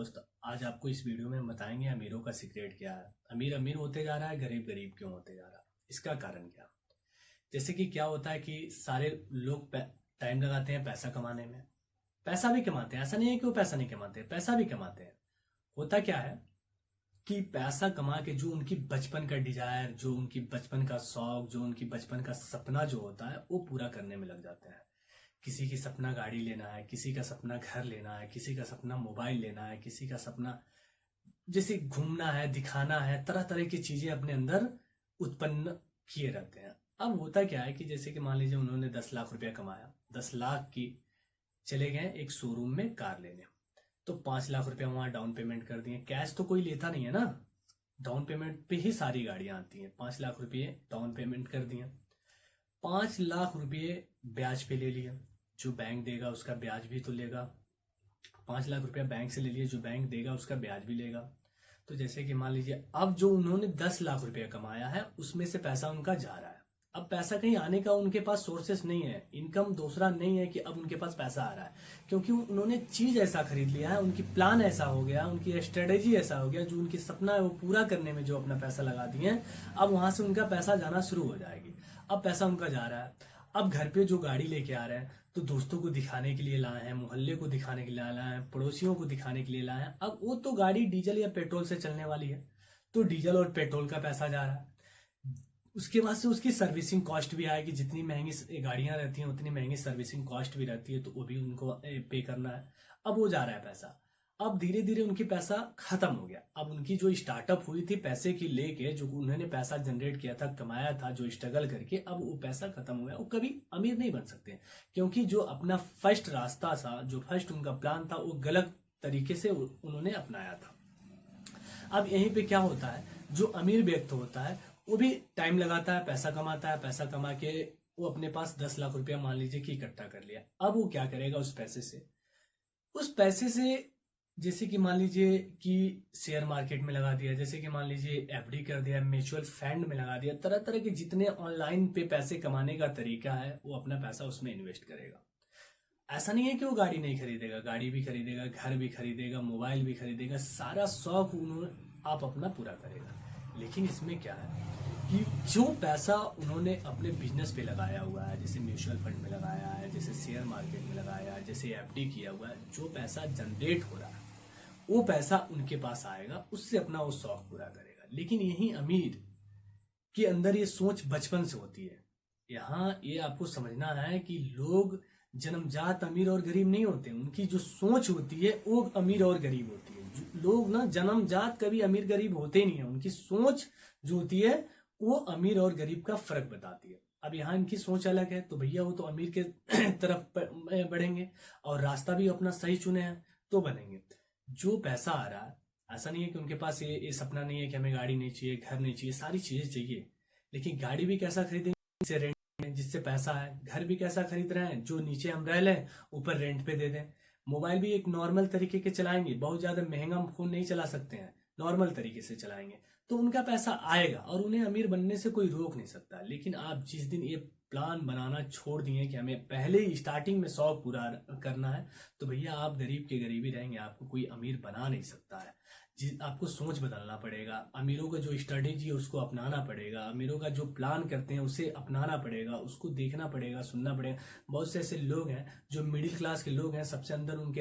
दोस्त, आज आपको इस वीडियो में हम बताएंगे अमीरों का सीक्रेट क्या है। अमीर अमीर होते जा रहा है, गरीब गरीब क्यों होते जा रहा है, इसका कारण क्या। जैसे कि क्या होता है कि सारे लोग टाइम लगाते हैं पैसा कमाने में। पैसा भी कमाते हैं, ऐसा नहीं है कि वो पैसा नहीं कमाते, पैसा भी कमाते हैं। होता क्या है कि पैसा कमा के जो उनकी बचपन का डिजायर, जो उनकी बचपन का शौक, जो उनकी बचपन का सपना जो होता है वो पूरा करने में लग जाते हैं। किसी की सपना गाड़ी लेना है, किसी का सपना घर लेना है, किसी का सपना मोबाइल लेना है, किसी का सपना जैसे घूमना है, दिखाना है, तरह तरह की चीजें अपने अंदर उत्पन्न किए रहते हैं। अब होता क्या है कि जैसे कि मान लीजिए उन्होंने 10 लाख रुपया कमाया, 10 लाख की चले गए एक शोरूम में कार लेने, तो 5 लाख रुपया वहां डाउन पेमेंट कर दिए। कैश तो कोई लेता नहीं है ना, डाउन पेमेंट पे ही सारी गाड़ियां आती हैं। 5 लाख रुपये डाउन पेमेंट कर दिए, 5 लाख रुपये ब्याज पे ले लिया। जो बैंक देगा उसका ब्याज भी तो लेगा। 5 लाख रुपया बैंक से ले लिया, जो बैंक देगा उसका ब्याज भी लेगा। तो जैसे कि मान लीजिए अब जो उन्होंने 10 लाख रुपया कमाया है उसमें से पैसा उनका जा रहा है। अब पैसा कहीं आने का उनके पास सोर्सेस नहीं है, इनकम दूसरा नहीं है कि अब उनके पास पैसा आ रहा है, क्योंकि उन्होंने चीज ऐसा खरीद लिया है, उनकी प्लान ऐसा हो गया, उनकी स्ट्रेटेजी ऐसा हो गया, जो उनकी सपना है वो पूरा करने में जो अपना पैसा लगा दिए हैं, अब वहां से उनका पैसा जाना शुरू हो जाएगी। अब पैसा उनका जा रहा है। अब घर पे जो गाड़ी लेके आ रहे हैं तो दोस्तों को दिखाने के लिए लाए हैं, मोहल्ले को दिखाने के लिए लाए हैं, पड़ोसियों को दिखाने के लिए लाए हैं। अब वो तो गाड़ी डीजल या पेट्रोल से चलने वाली है, तो डीजल और पेट्रोल का पैसा जा रहा है। उसके बाद से उसकी सर्विसिंग कॉस्ट भी आएगी, जितनी महंगी गाड़ियां रहती हैं उतनी महंगी सर्विसिंग कॉस्ट भी रहती है, तो वो भी उनको पे करना है। अब वो जा रहा है पैसा। अब धीरे धीरे उनकी पैसा खत्म हो गया। अब उनकी जो स्टार्टअप हुई थी पैसे की लेके, जो उन्होंने पैसा जनरेट किया था, कमाया था जो स्ट्रगल करके, अब वो पैसा खत्म हो गया। वो कभी अमीर नहीं बन सकते, क्योंकि जो अपना फर्स्ट रास्ता था, जो फर्स्ट उनका प्लान था, वो गलत तरीके से उन्होंने अपनाया था। अब यहीं पे क्या होता है, जो अमीर व्यक्ति होता है वो भी टाइम लगाता है, पैसा कमाता है, पैसा कमा के वो अपने पास 10 लाख रुपया मान लीजिए कि इकट्ठा कर लिया। अब वो क्या करेगा उस पैसे से जैसे कि मान लीजिए कि शेयर मार्केट में लगा दिया, जैसे कि मान लीजिए एफडी कर दिया, म्यूचुअल फंड में लगा दिया, तरह तरह के जितने ऑनलाइन पे पैसे कमाने का तरीका है वो अपना पैसा उसमें इन्वेस्ट करेगा। ऐसा नहीं है कि वो गाड़ी नहीं खरीदेगा, गाड़ी भी खरीदेगा, घर भी खरीदेगा, मोबाइल भी खरीदेगा, सारा शौक उन्होंने आप अपना पूरा करेगा। लेकिन इसमें क्या है कि जो पैसा उन्होंने अपने बिजनेस पे लगाया हुआ है, जैसे म्यूचुअल फंड में लगाया है, जैसे शेयर मार्केट में लगाया है, जैसे एफडी किया हुआ है, जो पैसा जनरेट हो रहा है वो पैसा उनके पास आएगा, उससे अपना वो शौक पूरा करेगा। लेकिन यही अमीर के अंदर ये सोच बचपन से होती है। यहाँ ये आपको समझना है कि लोग जन्मजात अमीर और गरीब नहीं होते, उनकी जो सोच होती है वो अमीर और गरीब होती है। लोग ना जन्मजात कभी अमीर गरीब होते नहीं है, उनकी सोच जो होती है वो अमीर और गरीब का फर्क बताती है। अब यहाँ इनकी सोच अलग है, तो भैया वो तो अमीर के तरफ बढ़ेंगे और रास्ता भी अपना सही चुने हैं तो बनेंगे। जो पैसा आ रहा है, ऐसा नहीं है कि उनके पास ये सपना नहीं है कि हमें गाड़ी नहीं चाहिए, घर नहीं चाहिए, सारी चीजें चाहिए। लेकिन गाड़ी भी कैसा खरीदेंगे, जिससे रेंट में, जिससे पैसा है। घर भी कैसा खरीद रहे हैं, जो नीचे हम रह लें ऊपर रेंट पे दे दें। मोबाइल भी एक नॉर्मल तरीके के चलाएंगे, बहुत ज्यादा महंगा फोन नहीं चला सकते हैं, नॉर्मल तरीके से चलाएंगे, तो उनका पैसा आएगा और उन्हें अमीर बनने से कोई रोक नहीं सकता। लेकिन आप जिस दिन ये प्लान बनाना छोड़ दिए कि हमें पहले ही स्टार्टिंग में शौक पूरा करना है, तो भैया आप गरीब के गरीब ही रहेंगे, आपको कोई अमीर बना नहीं सकता है। आपको सोच बदलना पड़ेगा, अमीरों का जो स्ट्रेटेजी है उसको अपनाना पड़ेगा, अमीरों का जो प्लान करते हैं उसे अपनाना पड़ेगा, उसको देखना पड़ेगा, सुनना पड़ेगा। बहुत से ऐसे लोग हैं जो मिडिल क्लास के लोग हैं, सबसे अंदर उनके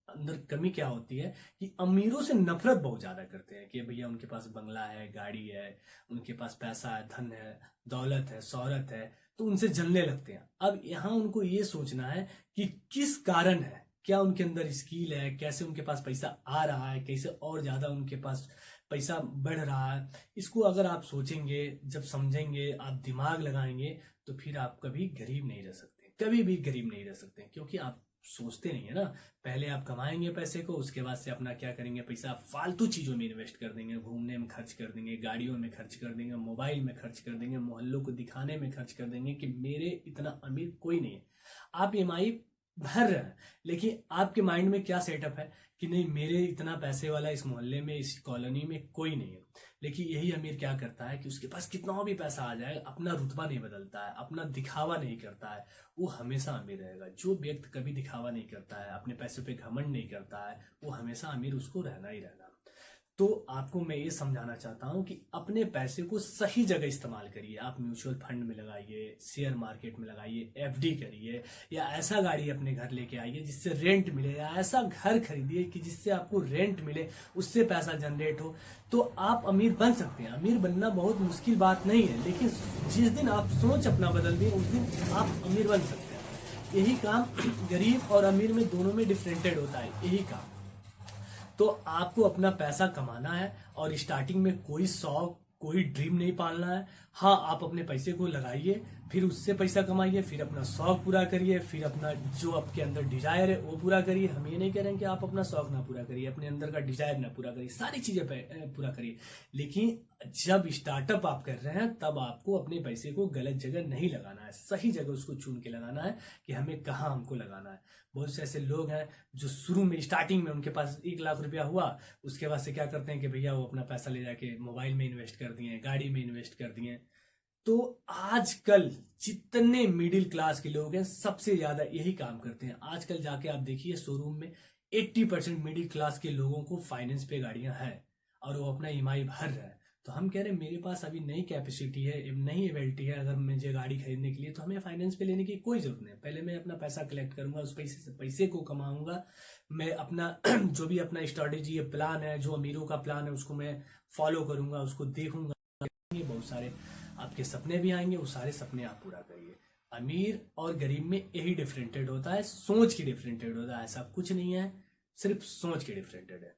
अंदर कमी क्या होती है कि अमीरों से नफरत बहुत ज्यादा करते हैं कि भैया उनके पास बंगला है, गाड़ी है, उनके पास पैसा है, धन है, दौलत है, शोहरत है, तो उनसे जलने लगते हैं। अब यहाँ उनको ये सोचना है कि किस कारण है, क्या उनके अंदर स्किल है, कैसे उनके पास पैसा आ रहा है, कैसे और ज्यादा उनके पास पैसा बढ़ रहा है। इसको अगर आप सोचेंगे, जब समझेंगे, आप दिमाग लगाएंगे, तो फिर आप कभी गरीब नहीं रह सकते, कभी भी गरीब नहीं रह सकते, क्योंकि आप सोचते नहीं है ना। पहले आप कमाएंगे पैसे को, उसके बाद से अपना क्या करेंगे, पैसा फालतू चीजों में इन्वेस्ट कर देंगे, घूमने में खर्च कर देंगे, गाड़ियों में खर्च कर देंगे, मोबाइल में खर्च कर देंगे, मोहल्लों को दिखाने में खर्च कर देंगे कि मेरे इतना अमीर कोई नहीं है। आप ईएमआई भर रहे हैं, लेकिन आपके माइंड में क्या सेटअप है कि नहीं, मेरे इतना पैसे वाला इस मोहल्ले में, इस कॉलोनी में कोई नहीं है। लेकिन यही अमीर क्या करता है कि उसके पास कितना भी पैसा आ जाए, अपना रुतबा नहीं बदलता है, अपना दिखावा नहीं करता है, वो हमेशा अमीर रहेगा। जो व्यक्ति कभी दिखावा नहीं करता है, अपने पैसों पे घमंड नहीं करता है, वो हमेशा अमीर उसको रहना ही रहना। तो आपको मैं ये समझाना चाहता हूँ कि अपने पैसे को सही जगह इस्तेमाल करिए। आप म्यूचुअल फंड में लगाइए, शेयर मार्केट में लगाइए, एफडी करिए, या ऐसा गाड़ी अपने घर लेके आइए जिससे रेंट मिले, या ऐसा घर खरीदिए कि जिससे आपको रेंट मिले, उससे पैसा जनरेट हो, तो आप अमीर बन सकते हैं। अमीर बनना बहुत मुश्किल बात नहीं है, लेकिन जिस दिन आप सोच अपना बदल दिए उस दिन आप अमीर बन सकते हैं। यही काम गरीब और अमीर में दोनों में डिफरेंटेड होता है, यही काम। तो आपको अपना पैसा कमाना है और स्टार्टिंग में कोई शौक, कोई ड्रीम नहीं पालना है। हाँ, आप अपने पैसे को लगाइए, फिर उससे पैसा कमाइए, फिर अपना शौक पूरा करिए, फिर अपना जो आपके अंदर डिजायर है वो पूरा करिए। हम ये नहीं कह रहे हैं कि आप अपना शौक ना पूरा करिए, अपने अंदर का डिजायर ना पूरा करिए, सारी चीजें पूरा करिए। लेकिन जब स्टार्टअप आप कर रहे हैं तब आपको अपने पैसे को गलत जगह नहीं लगाना है, सही जगह उसको चुन के लगाना है कि हमें कहाँ हमको लगाना है। बहुत से ऐसे लोग हैं जो शुरू में स्टार्टिंग में उनके पास 1 लाख रुपया हुआ, उसके बाद से क्या करते हैं कि भैया वो अपना पैसा ले जाके मोबाइल में इन्वेस्ट कर दिए, गाड़ी में इन्वेस्ट कर दिए। तो आजकल जितने मिडिल क्लास के लोग हैं सबसे ज्यादा यही काम करते हैं। आजकल जाके आप देखिए शोरूम में 80% मिडिल क्लास के लोगों को फाइनेंस पे गाड़ियां हैं और वो अपना ईएमआई भर रहे हैं। तो हम कह रहे हैं मेरे पास अभी नई कैपेसिटी है, नई एबिलिटी है, अगर मुझे गाड़ी खरीदने के लिए तो हमें फाइनेंस पे लेने की कोई जरूरत नहीं। पहले मैं अपना पैसा कलेक्ट करूंगा, उस पैसे को कमाऊंगा, मैं अपना जो भी अपना स्ट्रेटेजी प्लान है, जो अमीरों का प्लान है, उसको मैं फॉलो करूंगा, उसको देखूंगा। बहुत सारे आपके सपने भी आएंगे, वो सारे सपने आप पूरा करिए। अमीर और गरीब में यही डिफरेंटेड होता है, सोच की डिफरेंटेड होता है, ऐसा कुछ नहीं है, सिर्फ सोच की डिफरेंटेड है।